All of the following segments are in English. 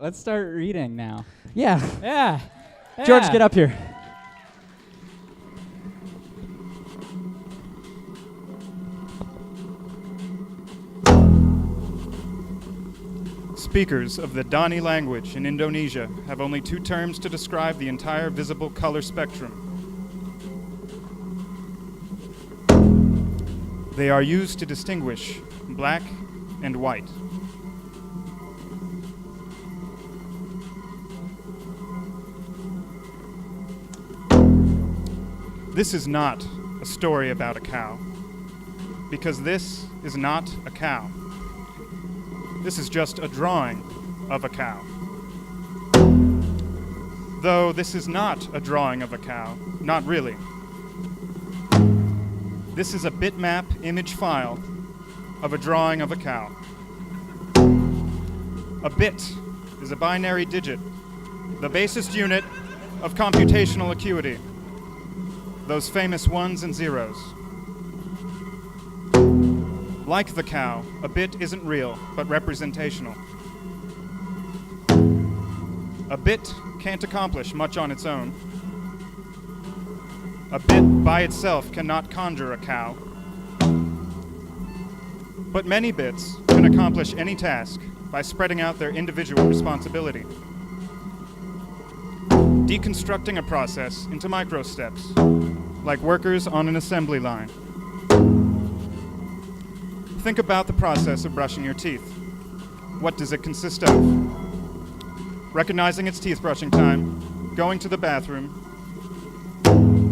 Let's start reading now. Yeah. Yeah. George, Yeah. get up here. Speakers of the Dani language in Indonesia have only two terms to describe the entire visible color spectrum. They are used to distinguish black and white. This is not a story about a cow, because this is not a cow. This is just a drawing of a cow. Though this is not a drawing of a cow, not really. This is a bitmap image file of a drawing of a cow. A bit is a binary digit, the basest unit of computational acuity. Those famous ones and zeros. Like the cow, a bit isn't real, but representational. A bit can't accomplish much on its own. A bit by itself cannot conjure a cow. But many bits can accomplish any task by spreading out their individual responsibility. Deconstructing a process into micro steps, like workers on an assembly line. Think about the process of brushing your teeth. What does it consist of? Recognizing it's teeth brushing time, going to the bathroom,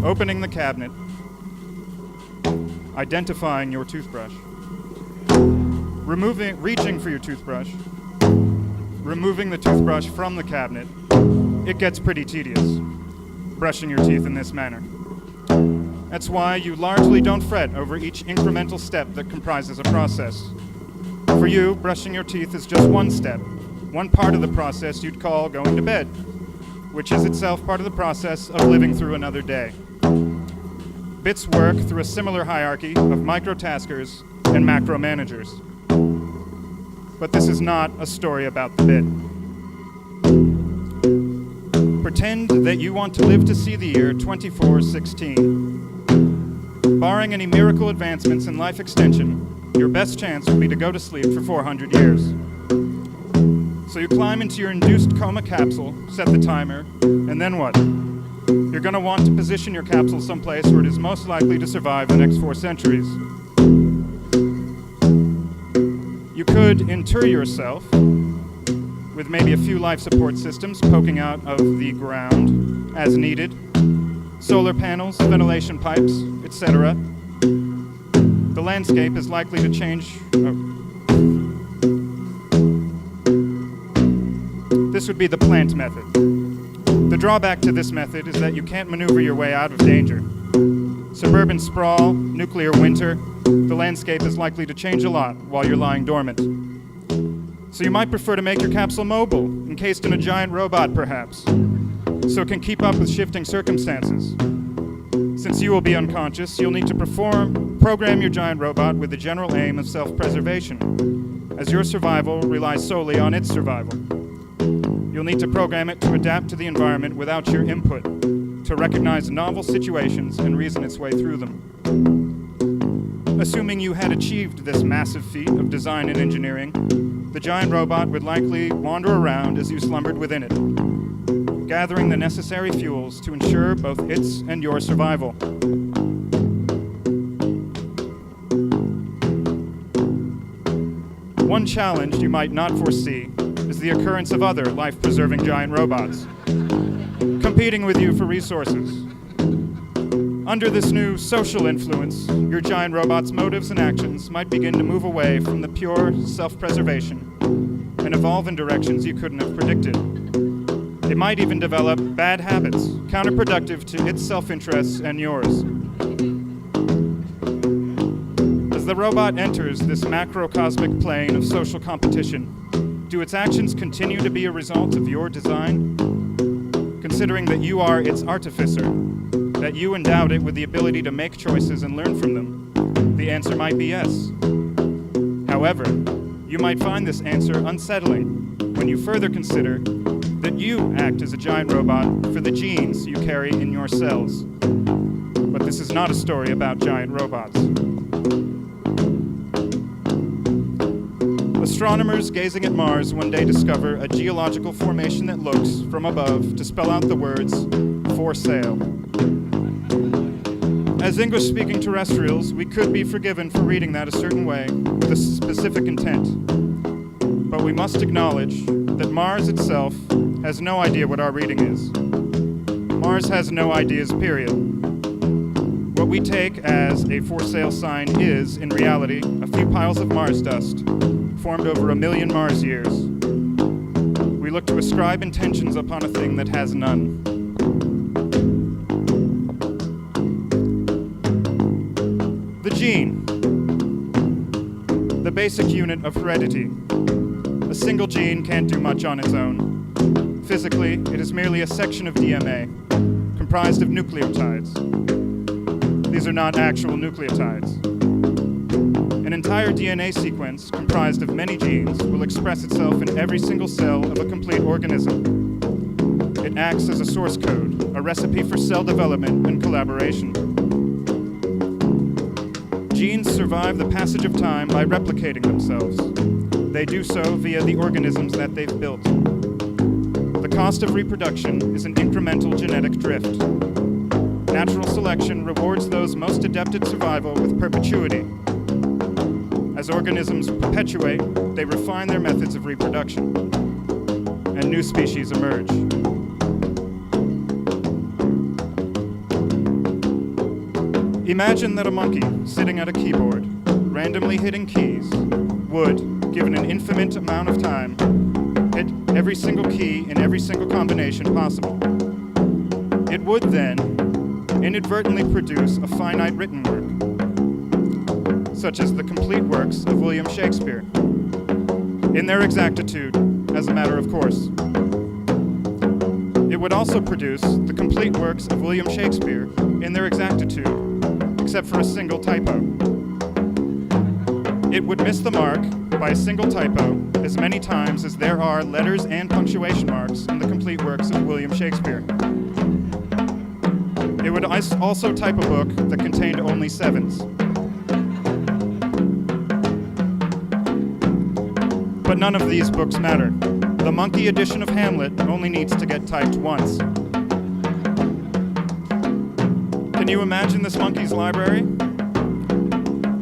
opening the cabinet, identifying your toothbrush, reaching for your toothbrush, removing the toothbrush from the cabinet. It gets pretty tedious, brushing your teeth in this manner. That's why you largely don't fret over each incremental step that comprises a process. For you, brushing your teeth is just one step, one part of the process you'd call going to bed, which is itself part of the process of living through another day. Bits work through a similar hierarchy of microtaskers and macro managers. But this is not a story about the bit. Pretend that you want to live to see the year 2416. Barring any miracle advancements in life extension, your best chance would be to go to sleep for 400 years. So you climb into your induced coma capsule, set the timer, and then what? You're going to want to position your capsule someplace where it is most likely to survive the next 4 centuries. You could inter yourself with maybe a few life support systems poking out of the ground as needed, solar panels, ventilation pipes, etc. The landscape is likely to change. This would be the plant method. The drawback to this method is that you can't maneuver your way out of danger. Suburban sprawl, nuclear winter, the landscape is likely to change a lot while you're lying dormant. So you might prefer to make your capsule mobile, encased in a giant robot perhaps, so it can keep up with shifting circumstances. Since you will be unconscious, you'll need to program your giant robot with the general aim of self-preservation, as your survival relies solely on its survival. You'll need to program it to adapt to the environment without your input, to recognize novel situations and reason its way through them. Assuming you had achieved this massive feat of design and engineering, the giant robot would likely wander around as you slumbered within it, gathering the necessary fuels to ensure both its and your survival. One challenge you might not foresee is the occurrence of other life-preserving giant robots, competing with you for resources. Under this new social influence, your giant robot's motives and actions might begin to move away from the pure self-preservation and evolve in directions you couldn't have predicted. It might even develop bad habits, counterproductive to its self-interests and yours. As the robot enters this macrocosmic plane of social competition, do its actions continue to be a result of your design? Considering that you are its artificer, that you endowed it with the ability to make choices and learn from them, the answer might be yes. However, you might find this answer unsettling. when you further consider that you act as a giant robot for the genes you carry in your cells. But this is not a story about giant robots. Astronomers gazing at Mars one day discover a geological formation that looks, from above, to spell out the words, "for sale." As English-speaking terrestrials, we could be forgiven for reading that a certain way, with a specific intent. But we must acknowledge that Mars itself has no idea what our reading is. Mars has no ideas, period. What we take as a for sale sign is, in reality, a few piles of Mars dust, formed over 1 million Mars years. We look to ascribe intentions upon a thing that has none. The gene, the basic unit of heredity. A single gene can't do much on its own. Physically, it is merely a section of DNA, comprised of nucleotides. These are not actual nucleotides. An entire DNA sequence, comprised of many genes, will express itself in every single cell of a complete organism. It acts as a source code, a recipe for cell development and collaboration. Genes survive the passage of time by replicating themselves. They do so via the organisms that they've built. The cost of reproduction is an incremental genetic drift. Natural selection rewards those most adept at survival with perpetuity. As organisms perpetuate, they refine their methods of reproduction, and new species emerge. Imagine that a monkey sitting at a keyboard, randomly hitting keys, would, given an infinite amount of time, hit every single key in every single combination possible. It would then inadvertently produce a finite written work, such as the complete works of William Shakespeare, in their exactitude, as a matter of course. It would also produce the complete works of William Shakespeare in their exactitude, except for a single typo. It would miss the mark by a single typo as many times as there are letters and punctuation marks in the complete works of William Shakespeare. It would also type a book that contained only sevens. But none of these books matter. The monkey edition of Hamlet only needs to get typed once. Can you imagine this monkey's library?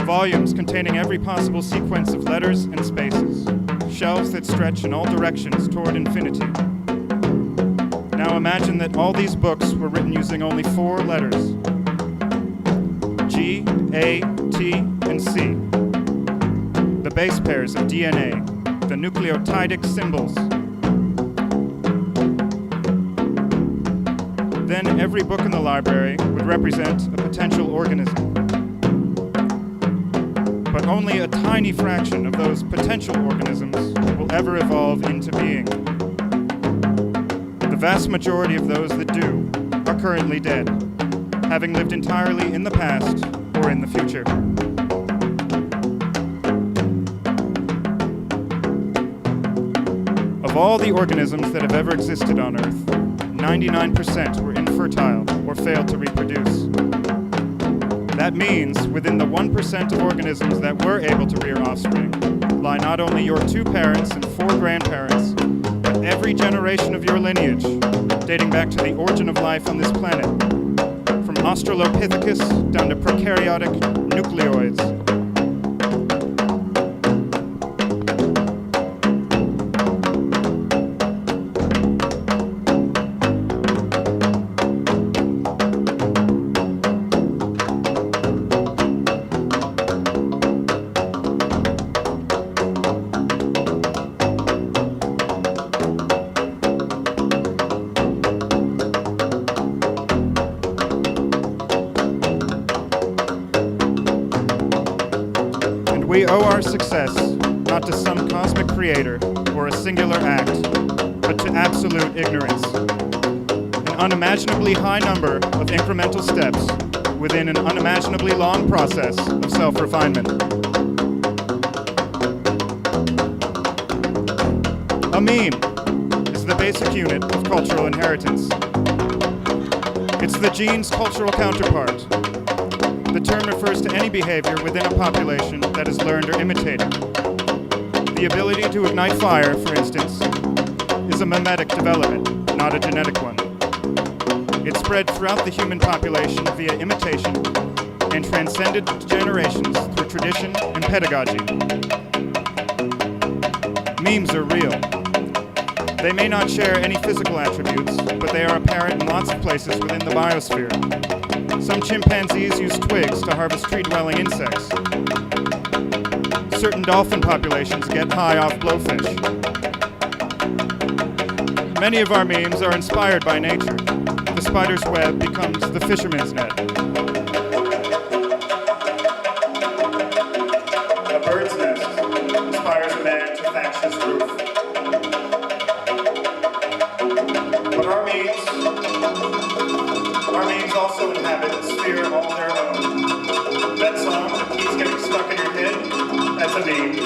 Volumes containing every possible sequence of letters and spaces. Shelves that stretch in all directions toward infinity. Now imagine that all these books were written using only 4 letters. G, A, T, and C. The base pairs of DNA, the nucleotidic symbols. Then every book in the library would represent a potential organism. But only a tiny fraction of those potential organisms will ever evolve into being. The vast majority of those that do are currently dead, having lived entirely in the past or in the future. Of all the organisms that have ever existed on Earth, 99% were infertile or failed to reproduce. That means within the 1% of organisms that were able to rear offspring lie not only your 2 parents and 4 grandparents, but every generation of your lineage, dating back to the origin of life on this planet, from Australopithecus down to prokaryotic nucleoids. We owe our success not to some cosmic creator or a singular act, but to absolute ignorance. An unimaginably high number of incremental steps within an unimaginably long process of self-refinement. A meme is the basic unit of cultural inheritance. It's the gene's cultural counterpart. The term refers to any behavior within a population that is learned or imitated. The ability to ignite fire, for instance, is a mimetic development, not a genetic one. It spread throughout the human population via imitation and transcended generations through tradition and pedagogy. Memes are real. They may not share any physical attributes, but they are apparent in lots of places within the biosphere. Some chimpanzees use twigs to harvest tree-dwelling insects. Certain dolphin populations get high off blowfish. Many of our memes are inspired by nature. The spider's web becomes the fisherman's net. A bird's nest inspires a man to thatch his roof. But our memes also inhabit a sphere all their own. That song that keeps getting stuck in your head, that's a meme,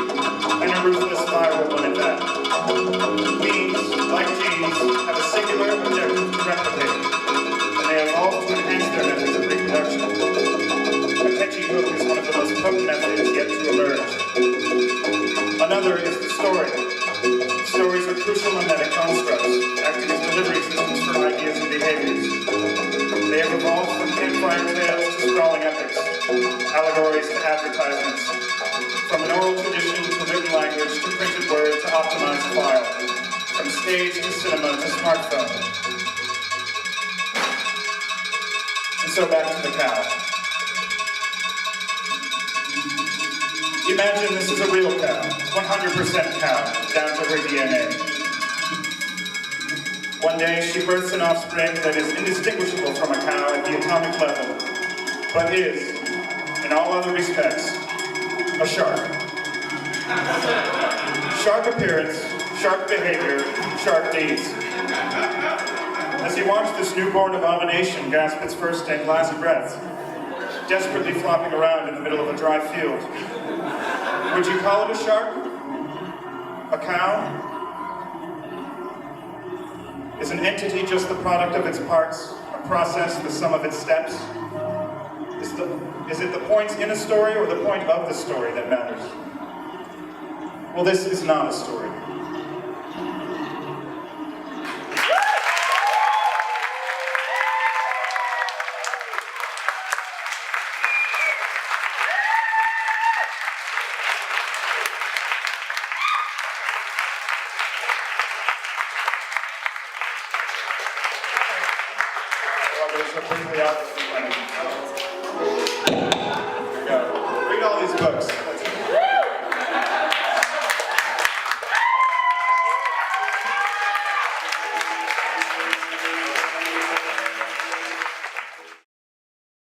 and a ruthless viral one at that. Memes, like genes, have a singular objective to replicate, and they evolve to enhance their methods of reproduction. A catchy hook is one of the most potent methods yet to emerge. Another is the story. Stories are crucial mimetic constructs, acting as delivery systems for ideas and behaviors. They have evolved from campfire tales to sprawling epics, allegories to advertisements, from an oral tradition to written language to printed word to optimized file, from stage to cinema to smartphone. And so back to the cow. Imagine this is a real cow, 100% cow, down to her DNA. One day she births an offspring that is indistinguishable from a cow at the atomic level, but is, in all other respects, a shark. Shark appearance, shark behavior, shark deeds. As you watch this newborn abomination gasp its first and last breath, desperately flopping around in the middle of a dry field, would you call it a shark? A cow? Is an entity just the product of its parts, a process, the sum of its steps? Is it the points in a story or the point of the story that matters? Well, this is not a story. Well, there's a briefly out.